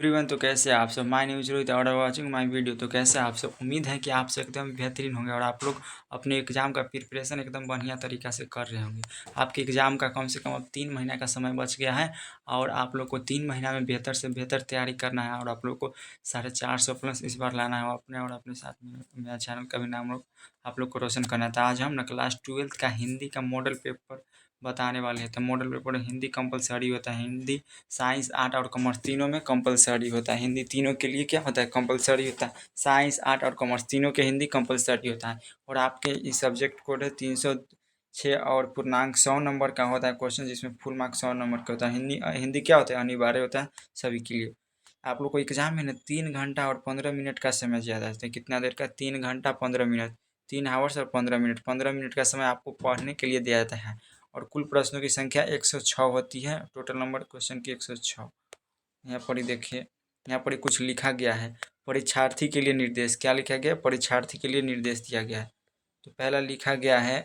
Everyone, तो कैसे हैं आप सब। माय नेम इज रोहित और वाचिंग माय वीडियो। तो कैसे हैं आप सब। उम्मीद है कि आप सब एकदम बेहतरीन होंगे और आप लोग अपने एग्ज़ाम का प्रिपरेशन एकदम बढ़िया तरीक़ा से कर रहे होंगे। आपके एग्ज़ाम का कम से कम अब 3 महीना का समय बच गया है और आप लोग को 3 महीना में बेहतर से बेहतर तैयारी करना है और आप लोग को 450 प्लस इस बार लाना है अपने और अपने साथ में मेरा चैनल का भी नाम आप लोग को रोशन करना था। आज हम ना क्लास 12th का हिंदी का मॉडल पेपर बताने वाले हैं। तो मॉडल पेपर हिंदी कंपलसरी होता है। हिंदी, साइंस, आर्ट और कॉमर्स तीनों में कंपलसरी होता है। हिंदी तीनों के लिए क्या होता है, कंपलसरी होता है। साइंस, आर्ट और कॉमर्स तीनों के हिंदी कंपलसरी होता है। और आपके इस सब्जेक्ट कोड है 306 और पूर्णांक 100 नंबर का होता है क्वेश्चन, जिसमें फुल मार्क्स 100 नंबर का होता है। हिंदी क्या होता है, अनिवार्य होता है सभी के लिए। आप लोग को एग्जाम में ना 3 घंटा और 15 मिनट का समय ज़्यादा है। कितना देर का, 3 घंटा 15 मिनट, 3 आवर्स और 15 मिनट, 15 मिनट का समय आपको पढ़ने के लिए दिया जाता है। और कुल प्रश्नों की संख्या 106 होती है। टोटल नंबर क्वेश्चन की 106। यहाँ पर ही देखिए, यहाँ पर ही कुछ लिखा गया है। परीक्षार्थी के लिए निर्देश, क्या लिखा गया, परीक्षार्थी के लिए निर्देश दिया गया है। तो पहला लिखा गया है,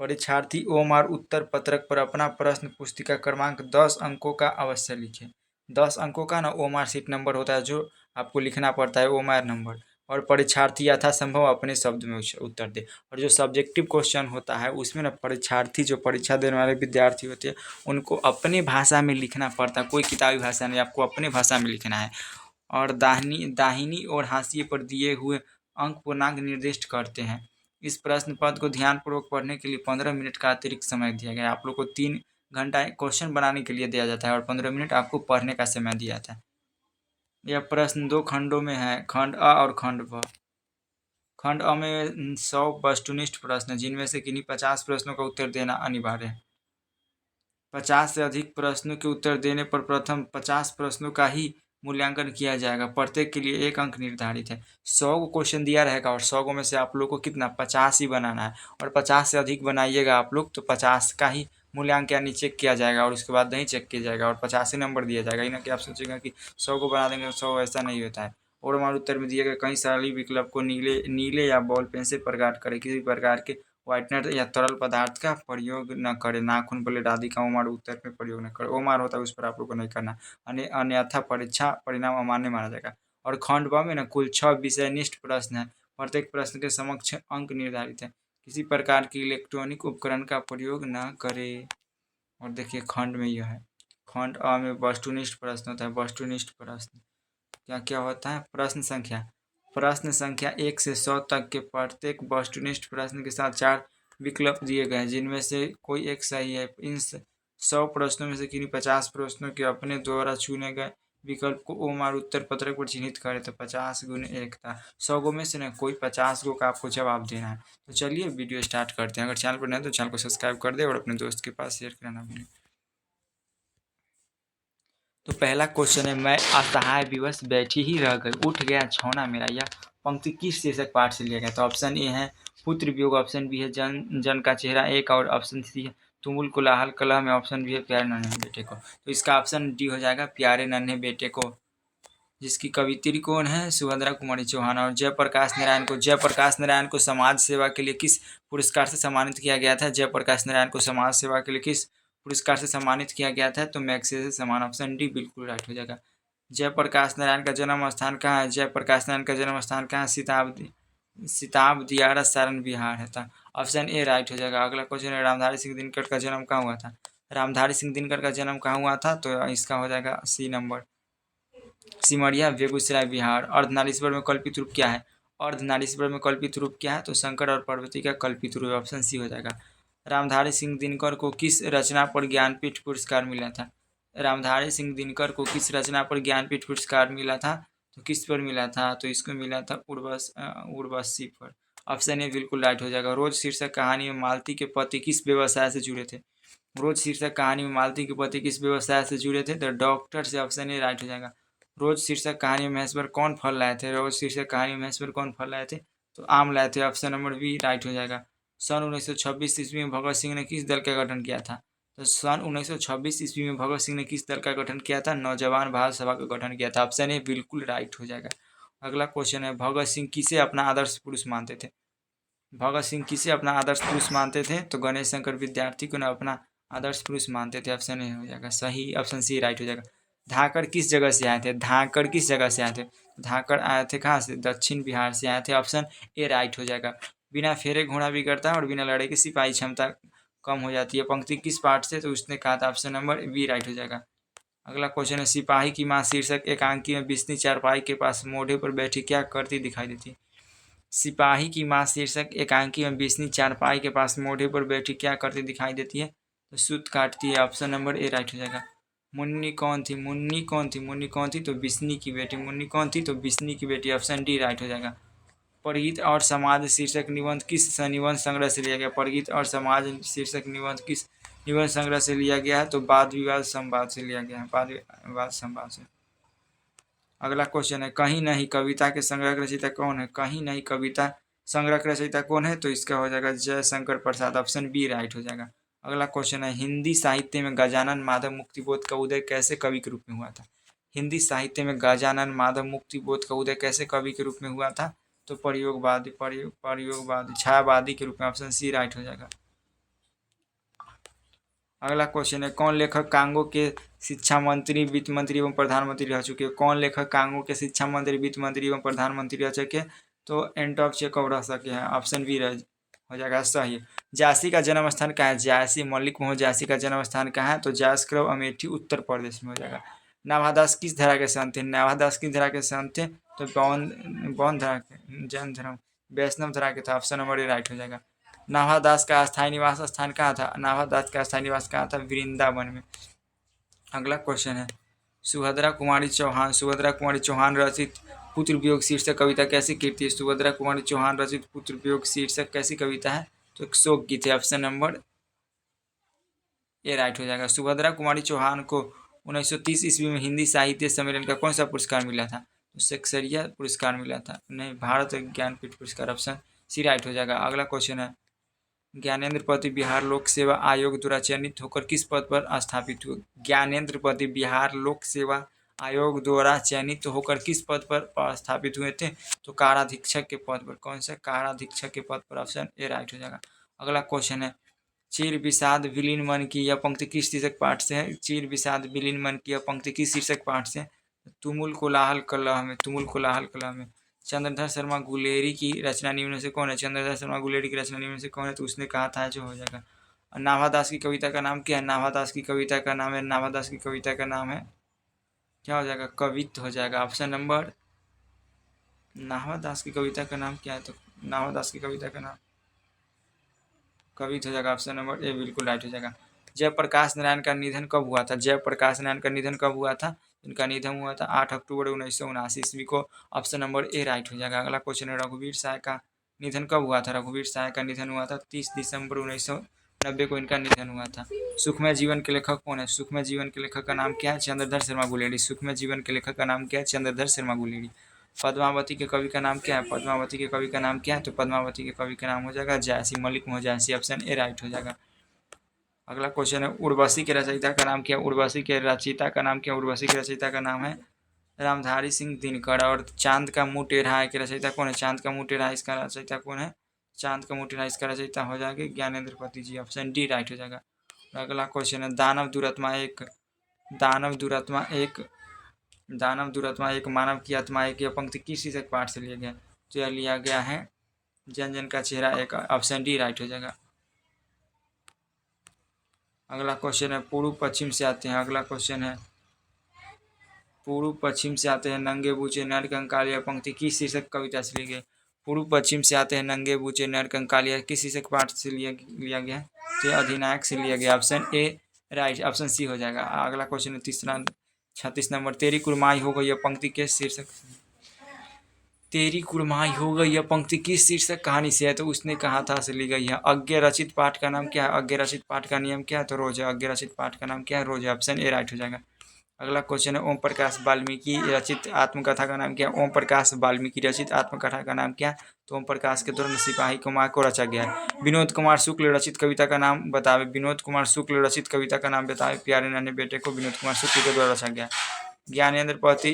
परीक्षार्थी ओमआर उत्तर पत्रक पर अपना प्रश्न पुस्तिका क्रमांक 10 अंकों का अवश्य लिखें। 10 अंकों का ना ओमआर सीट नंबर होता है, जो आपको लिखना पड़ता है ओमआर नंबर। और परीक्षार्थी यथासंभव अपने शब्द में उत्तर दे। और जो सब्जेक्टिव क्वेश्चन होता है उसमें ना परीक्षार्थी, जो परीक्षा देने वाले विद्यार्थी होते हैं, उनको अपनी भाषा में लिखना पड़ता है। कोई किताबी भाषा नहीं, आपको अपनी भाषा में लिखना है। और दाहिनी और हाशिए पर दिए हुए अंक पूर्णांक निर्दिष्ट करते हैं। इस प्रश्न पत्र को ध्यानपूर्वक पढ़ने के लिए 15 मिनट का अतिरिक्त समय दिया गया है। आप लोग को 3 घंटा क्वेश्चन बनाने के लिए दिया जाता है और 15 मिनट आपको पढ़ने का समय दिया जाता है। यह प्रश्न 2 खंडों में है, खंड अ और खंड ब। खंड अ में 100 वस्तुनिष्ठ प्रश्न, जिनमें से किन्हीं 50 प्रश्नों का उत्तर देना अनिवार्य है। 50 से अधिक प्रश्नों के उत्तर देने पर प्रथम 50 प्रश्नों का ही मूल्यांकन किया जाएगा। प्रत्येक के लिए 1 अंक निर्धारित है। 100 को क्वेश्चन दिया रहेगा और 100 में से आप लोग को कितना, 50 ही बनाना है। और 50 से अधिक बनाइएगा आप लोग तो 50 का ही मूल्यांकन चेक किया जाएगा और उसके बाद नहीं चेक किया जाएगा और 50 ही नंबर दिया जाएगा। ना कि आप सोचेंगे कि 100 को बना देंगे 100, ऐसा नहीं होता है। और हमारे उत्तर में दिए गए कई सारे विकल्प को नीले या बॉल पेन से प्रकाट करें। किसी प्रकार के व्हाइटनर या तरल पदार्थ का प्रयोग न करें। नाखून, ब्लेड आदि का ओमार उत्तर में प्रयोग न करें। ओमार होता है उस पर आप लोग को नहीं करना, अन्यथा परीक्षा परिणाम अमान्य माना जाएगा। और खंड ब में ना कुल 6 विषयनिष्ठ प्रश्न है। प्रत्येक प्रश्न के समक्ष अंक निर्धारित है। किसी प्रकार के इलेक्ट्रॉनिक उपकरण का प्रयोग न करें। और देखिए खंड में यह है, खंड अ में वस्तुनिष्ठ प्रश्न होता है। वस्तुनिष्ठ प्रश्न क्या क्या होता है, प्रश्न संख्या 1 से 100 तक के प्रत्येक वस्तुनिष्ठ प्रश्न के साथ 4 विकल्प दिए गए हैं, जिनमें से कोई एक सही है। इन 100 प्रश्नों में से किन्हीं 50 प्रश्नों के अपने द्वारा चुने गए विकल्प को ओमार उत्तर पत्रक पर चिन्हित करें। तो 50 गुने 1 था। 100 में से ना कोई 50 को का आपको जवाब देना है। तो चलिए वीडियो स्टार्ट करते हैं। अगर चैनल पर नए हैं तो चैनल को सब्सक्राइब कर दे और अपने दोस्त के पास शेयर करना ना भूलें। तो पहला क्वेश्चन है, मैं असहाय विवश बैठी ही रह गई, उठ गया छौना मेरा। यह पंक्ति किस शीर्षक पाठ से लिया गया? तो ऑप्शन ए है पुत्र वियोग, ऑप्शन बी है जन का चेहरा एक, और ऑप्शन सी है तुमुल कोलाहल कलह में, ऑप्शन बी है प्यारे नन्हे बेटे को। तो इसका ऑप्शन डी हो जाएगा, प्यारे नन्हे बेटे को, जिसकी कवित्री कौन है, सुभद्रा कुमारी चौहान। और जयप्रकाश नारायण को समाज सेवा के लिए किस पुरस्कार से सम्मानित किया गया था? जयप्रकाश नारायण को समाज सेवा के लिए किस पुरस्कार से सम्मानित किया गया था? तो मैग्सेसे सम्मान, ऑप्शन डी बिल्कुल राइट हो जाएगा। जयप्रकाश नारायण का जन्म स्थान कहाँ है? जयप्रकाश नारायण का जन्म स्थान कहाँ है? सिताब दियारा सारण बिहार है। था ऑप्शन ए राइट हो जाएगा। अगला क्वेश्चन है, रामधारी सिंह दिनकर का जन्म कहाँ हुआ था? रामधारी सिंह दिनकर का जन्म कहाँ हुआ था? तो इसका हो जाएगा सी नंबर, सिमरिया, बेगूसराय, बिहार। अर्धनारीश्वर में कल्पित रूप क्या है? अर्धनारीश्वर में कल्पित रूप क्या है? तो शंकर और पार्वती का कल्पित रूप, ऑप्शन सी हो जाएगा। रामधारी सिंह दिनकर को किस रचना पर ज्ञानपीठ पुरस्कार मिला था? रामधारी सिंह दिनकर को किस रचना पर ज्ञानपीठ पुरस्कार मिला था? तो किस पर मिला था? तो इसको मिला था उर्वशी पर, ऑप्शन ए बिल्कुल राइट हो जाएगा। रोज शीर्षक कहानी में मालती के पति किस व्यवसाय से जुड़े थे? रोज शीर्षक कहानी में मालती के पति किस व्यवसाय से जुड़े थे? तो डॉक्टर से, ऑप्शन ए राइट हो जाएगा। रोज शीर्षक कहानी में महेश्वर कौन फल लाए थे? रोज शीर्षक कहानी में महेश्वर कौन फल लाए थे? तो आम लाए थे, ऑप्शन नंबर बी राइट हो जाएगा। सन 1926 ईस्वी में भगत सिंह ने किस दल का गठन किया था? तो सन 1926 ईस्वी में भगत सिंह ने किस दल का गठन किया था? नौजवान भारत सभा का गठन किया था, ऑप्शन ए बिल्कुल राइट हो जाएगा। अगला क्वेश्चन है, भगत सिंह किसे अपना आदर्श पुरुष मानते थे? भगत सिंह किसे अपना आदर्श पुरुष मानते थे? तो गणेश शंकर विद्यार्थी को ना अपना आदर्श पुरुष मानते थे, ऑप्शन ए हो जाएगा सही, ऑप्शन सी राइट हो जाएगा। धाकड़ किस जगह से आए थे? धाकड़ किस जगह से आए थे? धाकड़ आए थे कहाँ से? दक्षिण बिहार से आए थे। ऑप्शन ए राइट हो जाएगा। बिना फेरे घोड़ा बिगड़ता है और बिना लड़े की सिपाही क्षमता कम हो जाती है। पंक्ति किस पाठ से? तो उसने कहा था ऑप्शन नंबर बी राइट हो जाएगा। अगला क्वेश्चन है, सिपाही की माँ शीर्षक एकांकी में बिस्नी चारपाई के पास मोढ़े पर बैठी क्या करती दिखाई देती है? सिपाही की माँ शीर्षक एकांकी में बिस्नी चारपाई के पास मोढ़े पर बैठी क्या करती दिखाई देती है? तो सूत काटती है। ऑप्शन नंबर ए राइट हो जाएगा। मुन्नी कौन थी? मुन्नी कौन थी? मुन्नी कौन थी? तो बिस्नी की बेटी। मुन्नी कौन थी? तो बिस्नी की बेटी। ऑप्शन डी राइट हो जाएगा। परगीत और समाज शीर्षक निबंध किस निबंध संग्रह से लिया गया? परगीत और समाज शीर्षक निबंध किस निबंध संग्रह से लिया गया है? तो वाद विवाद संवाद से लिया गया है। वाद विवाद संवाद से। अगला क्वेश्चन है, कहीं नहीं कविता के संग्रह रचयिता कौन है? कहीं नहीं कविता संग्रह रचयिता कौन है? तो इसका हो जाएगा Jaishankar Prasad. Option B right हो जाएगा। अगला क्वेश्चन है, हिंदी साहित्य में गजानन माधव मुक्तिबोध का उदय कैसे कवि के रूप में हुआ था? हिंदी साहित्य में गजानन माधव मुक्तिबोध का उदय कैसे कवि के रूप में हुआ था? तो प्रयोगवादी छायावादी के रूप में। ऑप्शन सी राइट हो जाएगा। अगला क्वेश्चन है, कौन लेखक कांगो के शिक्षा मंत्री, वित्त मंत्री एवं प्रधानमंत्री रह चुके हैं? कौन लेखक कांगो के शिक्षा मंत्री, वित्त मंत्री एवं प्रधानमंत्री रह चुके? तो एंटॉप चेखव रह सके हैं। ऑप्शन बी हो जाएगा सही। जायसी का जन्म स्थान कहाँ है? जायसी मलिक मोहम्मद जायसी का जन्म स्थान कहाँ है? तो जायस क्रव अमेठी उत्तर प्रदेश में हो जाएगा। नाभादास किस धरा के संत थे? नाभादास किस धरा के संत थे? तो बौद्ध धरा के, जैन धर्म वैष्णव धरा के था। ऑप्शन नंबर ए राइट हो जाएगा। नाभादास का स्थायी निवास स्थान कहाँ था? नाभादास का स्थायी निवास कहाँ था? वृंदावन में। अगला क्वेश्चन है, सुभद्रा कुमारी चौहान रचित पुत्र वियोग शीर्षक कविता कैसी कीर्ति है? सुभद्रा कुमारी चौहान रचित पुत्र वियोग शीर्षक कैसी कविता है? तो एक शोक गीत है। ऑप्शन नंबर ए राइट हो जाएगा। सुभद्रा कुमारी चौहान को 1930 ईस्वी में हिंदी साहित्य सम्मेलन का कौन सा पुरस्कार मिला था? तो सेक्सरिया पुरस्कार मिला था। नहीं, भारत ज्ञानपीठ पुरस्कार। ऑप्शन सी राइट हो जाएगा। अगला क्वेश्चन है, ज्ञानेंद्र पति बिहार लोक सेवा आयोग द्वारा चयनित होकर किस पद पर स्थापित हुए? ज्ञानेंद्र पति बिहार लोक सेवा आयोग द्वारा चयनित होकर किस पद पर स्थापित हुए थे? तो काराधीक्षक के पद पर। कौन सा? काराधीक्षक के पद पर। ऑप्शन ए राइट हो जाएगा। अगला क्वेश्चन है, चीर विषाद विलीन मन की यह पंक्ति किस शीर्षक पाठ से है? चीर विषाद विलीन मन की यह पंक्ति किस शीर्षक पाठ से? तुमुल कोलाहल कलह में। तुमुल कोलाहल कलह में। चंद्रधर शर्मा गुलेरी की रचना निम्न से कौन है? चंद्रधर शर्मा गुलेरी की रचना निम्न से कौन है? तो उसने कहा था जो हो जाएगा। नाभादास की कविता का नाम क्या है? नाभादास की कविता का नाम है, नाभादास की कविता का नाम है क्या हो जाएगा? कवित्त हो जाएगा। ऑप्शन नंबर, नाभादास की कविता का नाम क्या है? तो नाभादास की कविता का नाम कवित्त हो जाएगा। ऑप्शन नंबर ए बिल्कुल राइट हो जाएगा। जयप्रकाश नारायण का निधन कब हुआ था? जयप्रकाश नारायण का निधन कब हुआ था? इनका निधन हुआ था 8 अक्टूबर 1979 ईस्वी को। ऑप्शन नंबर ए राइट हो जाएगा। अगला क्वेश्चन है, रघुवीर साय का निधन कब हुआ था? रघुवीर साय का निधन हुआ था 30 दिसंबर 1990 को इनका निधन हुआ था। सुखमय जीवन के लेखक कौन है? सुखमय जीवन के लेखक का नाम क्या है? चंद्रधर शर्मा गुलेरी। सुखमय जीवन के लेखक का नाम क्या है? चंद्रधर शर्मा गुलेरी। पद्मावती के कवि का नाम क्या है? पद्मावती के कवि का नाम क्या है? तो पद्मावती के कवि का नाम हो जाएगा जायसी मलिक मोहम्मद जायसी। ऑप्शन ए राइट हो जाएगा। अगला क्वेश्चन है, उर्वशी के रचयिता का नाम क्या है? उर्वशी के रचयिता का नाम क्या है? उर्वशी के रचयिता का नाम है रामधारी सिंह दिनकर। और चांद का मुंह टेढ़ा है के रचयिता कौन है? चांद का मुंह टेढ़ा है इसका रचयिता कौन है? चांद का मुंह टेढ़ा इसका रचयिता हो जाएगा ज्ञानेंद्र पति जी। ऑप्शन डी राइट हो जाएगा। अगला क्वेश्चन है, दानव दुरात्मा एक मानव की आत्मा एक, यह पंक्ति किस शीर्षक पाठ से लिया गया? तो यह लिया गया है जन जन का चेहरा एक। ऑप्शन डी राइट हो जाएगा। अगला क्वेश्चन है, पूर्व पश्चिम से आते हैं। अगला क्वेश्चन है, पूर्व पश्चिम से आते हैं नंगे बूचे नर कंकालिया पंक्ति किस शीर्षक कविता से ली गई? पूर्व पश्चिम से आते हैं नंगे बूचे नर कंकालिया किस शीर्षक पाठ से लिया गया है? तो अधिनायक से लिया गया। Option A right, option C हो जाएगा। अगला क्वेश्चन है, 36 नंबर, तेरी कुरमाई हो गई यह पंक्ति किस शीर्षक तेरी कुरमाई हो गई यह पंक्ति किस शीर्षक कहानी से है? तो उसने कहा था से ली गई है। अज्ञ रचित पाठ का नाम क्या है? अज्ञ रचित पाठ का नियम क्या है? तो रोज है। अज्ञ रचित पाठ का नाम क्या है? रोज है। ऑप्शन ए राइट हो जाएगा। अगला क्वेश्चन है, ओम प्रकाश वाल्मीकि रचित आत्मकथा का नाम क्या है? ओम प्रकाश वाल्मीकि रचित आत्मकथा का नाम क्या है? तो ओम प्रकाश के द्वारा सिपाही कुमार को रचा गया है। विनोद कुमार शुक्ल रचित कविता का नाम बतावे। विनोद कुमार शुक्ल रचित कविता का नाम बतावे। प्यारे नन्हे बेटे को विनोद कुमार शुक्ल के द्वारा रचा गया है। ज्ञानेंद्र पति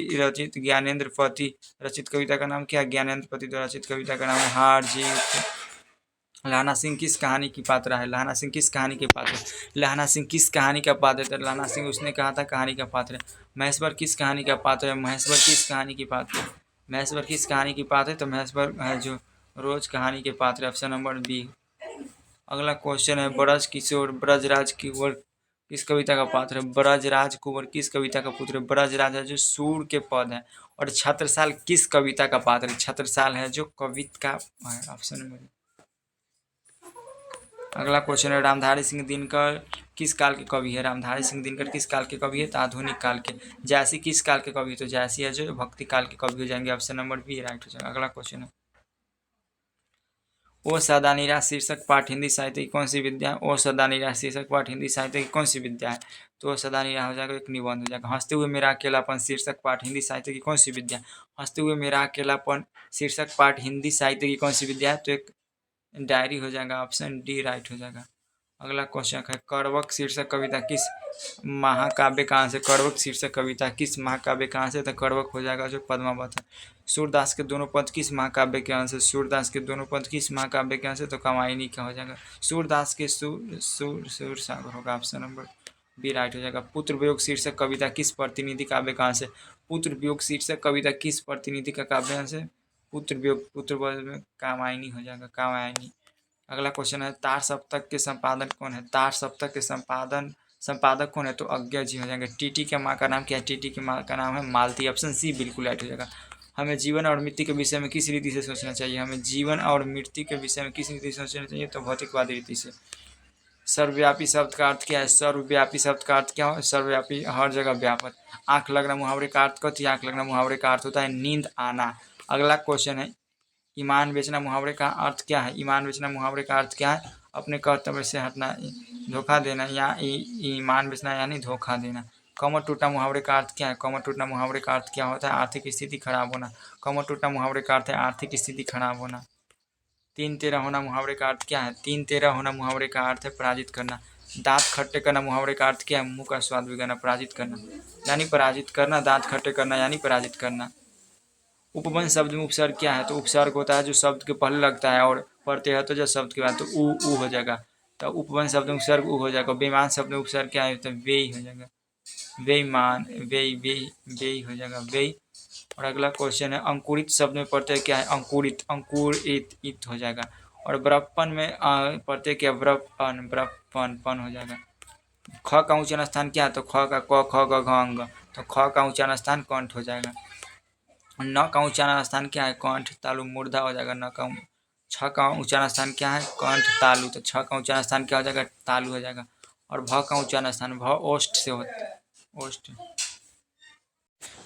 रचित कविता का नाम क्या है? ज्ञानेंद्र पति द्वारा रचित कविता का नाम हार जीत लहाना सिंह किस कहानी की पात्र है? लहाना सिंह किस कहानी के पात्र है? लहाना सिंह किस कहानी का पात्र है? तो लहाना सिंह उसने कहा था कहानी का पात्र है। महेश्वर किस कहानी का पात्र है? महेश्वर किस कहानी की पात्र है? महेश्वर किस कहानी की पात्र है? तो महेश्वर है जो रोज कहानी के पात्र है। Option number B. अगला क्वेश्चन है ब्रज किशोर ब्रजराज कुंवर किस कविता का पात्र है? ब्रजराज कुंवर किस कविता का पुत्र है? ब्रजराज है जो सूर के पद है। और छत्रसाल किस कविता का पात्र है? छत्रसाल है जो कविता का है। Option number. अगला क्वेश्चन है रामधारी सिंह दिनकर किस काल के कवि है? रामधारी सिंह दिनकर किस काल के कवि है? तो आधुनिक काल के। जैसी किस काल के कवि है? तो जैसी है जो भक्ति काल के कवि हो जाएंगे। ऑप्शन नंबर बी राइट हो जाएगा। अगला क्वेश्चन है ओ सदा निराश शीर्षक पाठ हिंदी साहित्य की कौन सी विद्या है? ओ सदा निराश शीर्षक पाठ हिंदी साहित्य की कौन सी विद्या है? तो ओ सदा निराश हो जाएगा एक निबंध हो जाएगा। हंसते हुए मेरा अकेलापन शीर्षक पाठ हिंदी साहित्य की कौन सी विद्या है? हंसते हुए मेरा अकेलापन शीर्षक पाठ हिंदी साहित्य की कौन सी विद्या है? तो एक डायरी हो जाएगा। ऑप्शन डी राइट हो जाएगा। अगला क्वेश्चन है कड़वक शीर्षक कविता किस महाकाव्य कहाँ से? कड़वक शीर्षक कविता किस महाकाव्य कहाँ से? तो कड़वक हो जाएगा जो पद्मावत है। सूरदास के दोनों पद किस महाकाव्य के अंश है? सूरदास के दोनों पद किस महाकाव्य के अंश है? तो कामायनी का हो जाएगा। सूरदास के सूर सागर होगा। ऑप्शन नंबर बी राइट हो जाएगा। पुत्र वियोग शीर्षक कविता किस प्रतिनिधि काव्य का अंश है? पुत्र वियोग शीर्षक कविता किस प्रतिनिधि का काव्य अंश है? पुत्र वियोग पुत्र में कामायनी हो जाएगा। कामायनी। अगला क्वेश्चन है तार सप्तक के संपादक कौन है? तार सप्तक के संपादक कौन है? तो अज्ञा जी हो जाएंगे। टीटी के माँ का नाम क्या है? टीटी की माँ का नाम है मालती। ऑप्शन सी बिल्कुल राइट हो जाएगा। हमें जीवन और मृत्यु के विषय में किस रीति से सोचना चाहिए? हमें जीवन और मृत्यु के विषय में किस रीति से सोचना चाहिए? तो भौतिकवादी रीति से। सर्वव्यापी शब्द का अर्थ क्या है? सर्वव्यापी शब्द का अर्थ क्या हो? सर्वव्यापी हर जगह व्यापक। आंख लगना मुहावरे का अर्थ क्या होता है? आंख लगना मुहावरे का अर्थ होता है नींद आना। अगला क्वेश्चन है ईमान बेचना मुहावरे का अर्थ क्या है? ईमान बेचना मुहावरे का अर्थ क्या है? अपने कर्तव्य से हटना, धोखा देना या ईमान बेचना यानी धोखा देना। कमर टूटना मुहावरे का अर्थ क्या है? कमर टूटना मुहावरे का अर्थ क्या होता है? आर्थिक स्थिति खराब होना। कमर टूटना मुहावरे का अर्थ है आर्थिक स्थिति खराब होना। तीन तेरह होना मुहावरे का अर्थ क्या है? तीन तेरह होना मुहावरे का अर्थ है पराजित करना। दांत खट्टे करना मुहावरे का अर्थ क्या है? मुंह का स्वाद बिगाड़ना। पराजित करना यानी पराजित करना, दांत खट्टे करना यानी पराजित करना। उपवन शब्द में उपसर्ग क्या है? तो उपसर्ग होता है जो शब्द के पहले लगता है और पढ़ते हैं तो जो शब्द के बाद तो ऊ हो जाएगा। तो उपवन शब्द में उपसर्ग ऊ हो जाएगा। बेईमान शब्द में उपसर्ग क्या है? तो वेई हो जाएगा। बेईमान वेई वेई वेई हो जाएगा वेई। और अगला क्वेश्चन है अंकुरित शब्द में प्रत्यय क्या है? अंकुरित अंकुरित इत हो जाएगा। और ब्रपन में प्रत्यय क्या? ब्रपन ब्रपन पन हो जाएगा। ख का उच्चारण स्थान क्या है? तो ख का क ख ग घ अंग। तो ख का उच्चारण स्थान कंठ हो जाएगा। न का उच्चारण स्थान क्या है? कंठ तालु मूर्धा हो जाएगा। न का छ का उच्चारण स्थान क्या है? कंठ तालु। तो छ का उच्चारण स्थान क्या हो जाएगा? तालु हो जाएगा। और भ का उच्चारण स्थान भ ओष्ठ से होता है। ओष्ठ।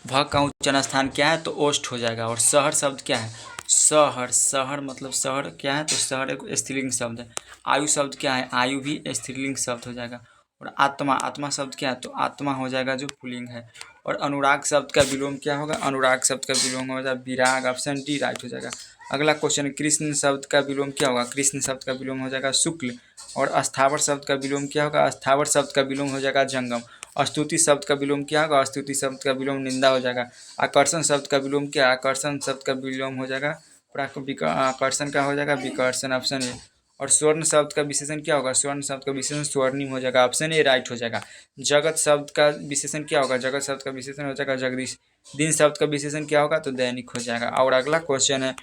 भ का उच्चारण स्थान क्या है? तो ओष्ठ हो जाएगा। और शहर शब्द क्या है? शहर शहर मतलब शहर क्या है? तो शहर एक स्त्रीलिंग शब्द है। आयु शब्द क्या है? आयु भी स्त्रीलिंग शब्द हो जाएगा। और आत्मा आत्मा शब्द क्या है? तो आत्मा हो जाएगा जो पुल्लिंग है। और अनुराग शब्द का विलोम क्या होगा? अनुराग शब्द का विलोम हो जाएगा विराग। ऑप्शन डी राइट हो जाएगा। अगला क्वेश्चन कृष्ण शब्द का विलोम क्या होगा? कृष्ण शब्द का विलोम हो जाएगा शुक्ल। और अस्थावर शब्द का विलोम क्या होगा? अस्थावर शब्द का विलोम हो जाएगा जंगम। स्तुति शब्द का विलोम क्या होगा? स्तुति शब्द का विलोम निंदा हो जाएगा। आकर्षण शब्द का विलोम क्या? आकर्षण शब्द का विलोम हो जाएगा आकर्षण का हो जाएगा विकर्षण। Option A. और स्वर्ण शब्द का विशेषण क्या होगा? स्वर्ण शब्द का विशेषण स्वर्णिम हो जाएगा। ऑप्शन ए राइट हो जाएगा। जगत शब्द का विशेषण क्या होगा? जगत शब्द का विशेषण हो जाएगा जगदीश। दिन शब्द का विशेषण क्या होगा? तो दैनिक हो जाएगा। और अगला क्वेश्चन है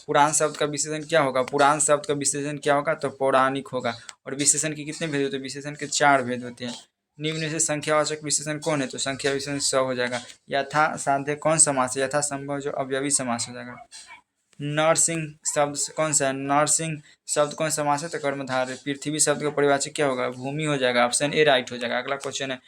पुराण शब्द का विशेषण क्या होगा? पुराण शब्द का विशेषण क्या होगा? तो पौराणिक होगा। और विशेषण के कितने भेद होते हैं? विशेषण के 4 भेद होते हैं। निम्न से संख्यावाचक विशेषण कौन है? तो संख्या विशेषण स हो जाएगा। यथा साध्य कौन समास है? यथा संभव जो अवयवी समास हो जाएगा। नरसिंह शब्द कौन सा है? नरसिंह शब्द कौन समास है? तो कर्मधारय। पृथ्वी शब्द का परिवाचक क्या होगा? भूमि हो जाएगा। ऑप्शन ए राइट हो जाएगा। अगला क्वेश्चन है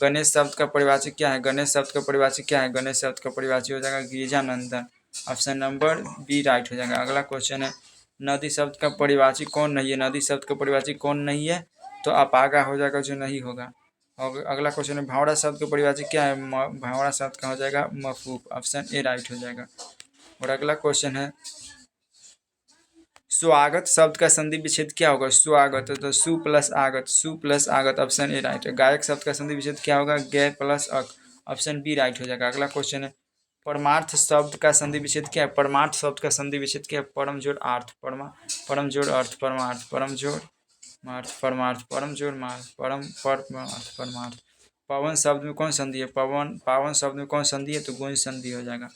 गणेश शब्द का परिवाचक क्या है? गणेश शब्द का परिवाचक क्या है? गणेश शब्द का परिवाचक हो जाएगा Girijanandan. Option number B right हो जाएगा। अगला क्वेश्चन है नदी शब्द का परिवाचक कौन नहीं है? नदी शब्द का परिवाचक कौन नहीं है? तो अपागा हो जाएगा जो नहीं होगा। और अगला क्वेश्चन है भावड़ा शब्द का परिवाचक क्या है? भावड़ा शब्द का हो जाएगा मफूफ। ऑप्शन ए राइट हो जाएगा। और अगला क्वेश्चन है स्वागत शब्द का संधि विच्छेद क्या होगा? स्वागत तो सु प्लस आगत। सु प्लस आगत। ऑप्शन ए राइट है। गायक शब्द का संधि विच्छेद क्या होगा? गै प्लस अक। ऑप्शन बी राइट हो जाएगा। अगला क्वेश्चन है परमार्थ शब्द का संधि विच्छेद क्या है? परमार्थ शब्द का संधि विच्छेद क्या है? परम जोड़ आर्थ, परम जोड़ अर्थ, परमार्थ, परम जोड़ मार्थ, परमार्थ, परम जोड़ मार्थ, परमार्थ, परमार्थ। पवन शब्द में कौन संधि है? पावन शब्द में कौन संधि है? तो गुंज संधि हो जाएगा।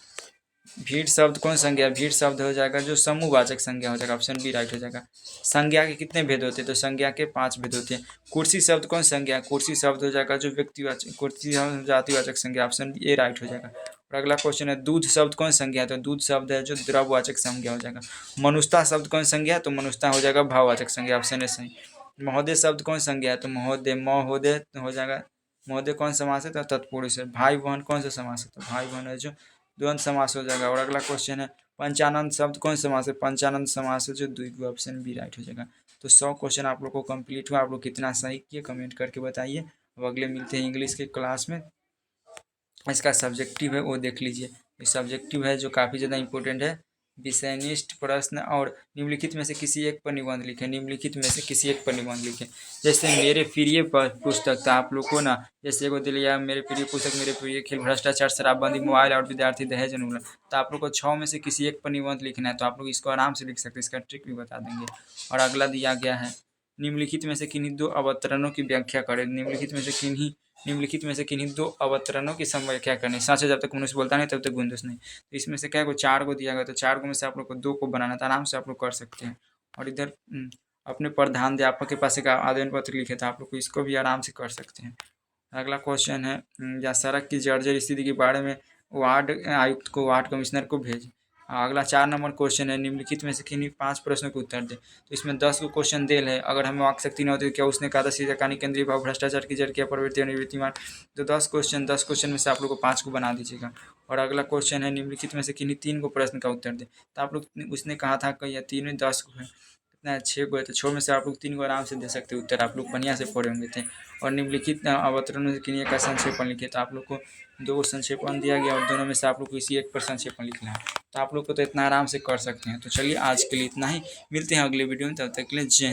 भीड़ शब्द कौन संज्ञा है? भीड़ शब्द हो जाएगा जो समूहवाचक संज्ञा हो जाएगा, ऑप्शन बी राइट हो जाएगा। संज्ञा के कितने भेद होते हैं? तो संज्ञा के 5 भेद होते हैं। कुर्सी शब्द कौन संज्ञा है? कुर्सी शब्द हो जाएगा जो व्यक्तिवाचक, कुर्सी जातिवाचक संज्ञा, ऑप्शन ए राइट हो जाएगा। और अगला क्वेश्चन है दूध शब्द कौन संज्ञा है? तो दूध शब्द है जो द्रववाचक संज्ञा हो जाएगा। मनुष्यता शब्द कौन संज्ञा है? तो मनुष्यता हो जाएगा भाववाचक संज्ञा, ऑप्शन ए सही। महोदय शब्द कौन संज्ञा है? तो महोदय हो जाएगा। महोदय कौन समास है? तो तत्पुरुष है। भाई बहन कौन सा समास है? तो भाई बहन है जो द्वंद्व समास हो जाएगा। और अगला क्वेश्चन है पंचानंद शब्द कौन समास है? पंचानंद समास है जो द्विगु, ऑप्शन बी राइट हो जाएगा। तो 100 क्वेश्चन आप लोग को कंप्लीट हुआ। आप लोग कितना सही किए कमेंट करके बताइए। अब अगले मिलते हैं इंग्लिश के क्लास में। इसका सब्जेक्टिव है वो देख लीजिए। ये सब्जेक्टिव है जो काफ़ी ज़्यादा इंपॉर्टेंट है। विषयनिष्ठ प्रश्न और निम्नलिखित में से किसी एक पर निबंध लिखें। निम्नलिखित में से किसी एक पर निबंध लिखें। जैसे मेरे प्रिय पुस्तक था, आप लोग को ना जैसे एगो दिलिया मेरे प्रिय पुस्तक, मेरे प्रिय खेल, भ्रष्टाचार, शराबबंदी, मोबाइल और विद्यार्थी दहेज उन्मूलन। तो आप लोग को 6 में से किसी एक पर निबंध लिखना है। तो आप लोग इसको आराम से लिख सकते हैं, इसका ट्रिक भी बता देंगे। और अगला दिया गया है निम्नलिखित में से किन्हीं 2 अवतरणों की व्याख्या करें। निम्नलिखित में से किन्हीं 2 अवतरणों की व्याख्या करनी। सच है, जब तक मनुष्य बोलता नहीं तब तक गुंजश नहीं। तो इसमें से क्या को 4 को दिया गया, तो 4 को में से आप लोग को 2 को बनाना था। आराम से आप लोग कर सकते हैं। और इधर अपने प्रधानाध्यापक के पास एक आवेदन पत्र लिखे था, आप लोग को इसको भी आराम से कर सकते हैं। अगला क्वेश्चन है या सड़क की जर्जर स्थिति के बारे में वार्ड आयुक्त को, वार्ड कमिश्नर को भेज। अगला 4 नंबर क्वेश्चन है निम्नलिखित में से किन्हीं 5 प्रश्नों के उत्तर दे। तो इसमें 10 को क्वेश्चन देल है। अगर हमें वाक शक्ति न होती तो क्या उसने कहा था सीधा कहानी केंद्रीय भाव भ्रष्टाचार की जड़ क्या प्रवृत्ति और निवृत्तिमान। तो 10 क्वेश्चन में से आप लोग को 5 को बना दीजिएगा। और अगला क्वेश्चन है निम्नलिखित में से किन्हीं 3 को प्रश्न का उत्तर दे। तो आप लोग उसने कहा था कि यह 3 में 10 को है, कितना 6 को है, तो 6 में से आप लोग 3 को आराम से दे सकते उत्तर। आप लोग बढ़िया से पढ़े होंगे थे। और निम्नलिखित अवतरणों से किन्हीं का संक्षेपण लिखे। तो आप लोग को 2 संक्षेपण दिया गया और दोनों में से आप लोग को इसी एक पर संक्षेपण लिखना है। तो आप लोग को तो इतना आराम से कर सकते हैं। तो चलिए आज के लिए इतना ही, मिलते हैं अगले वीडियो में, तब तक के लिए जय।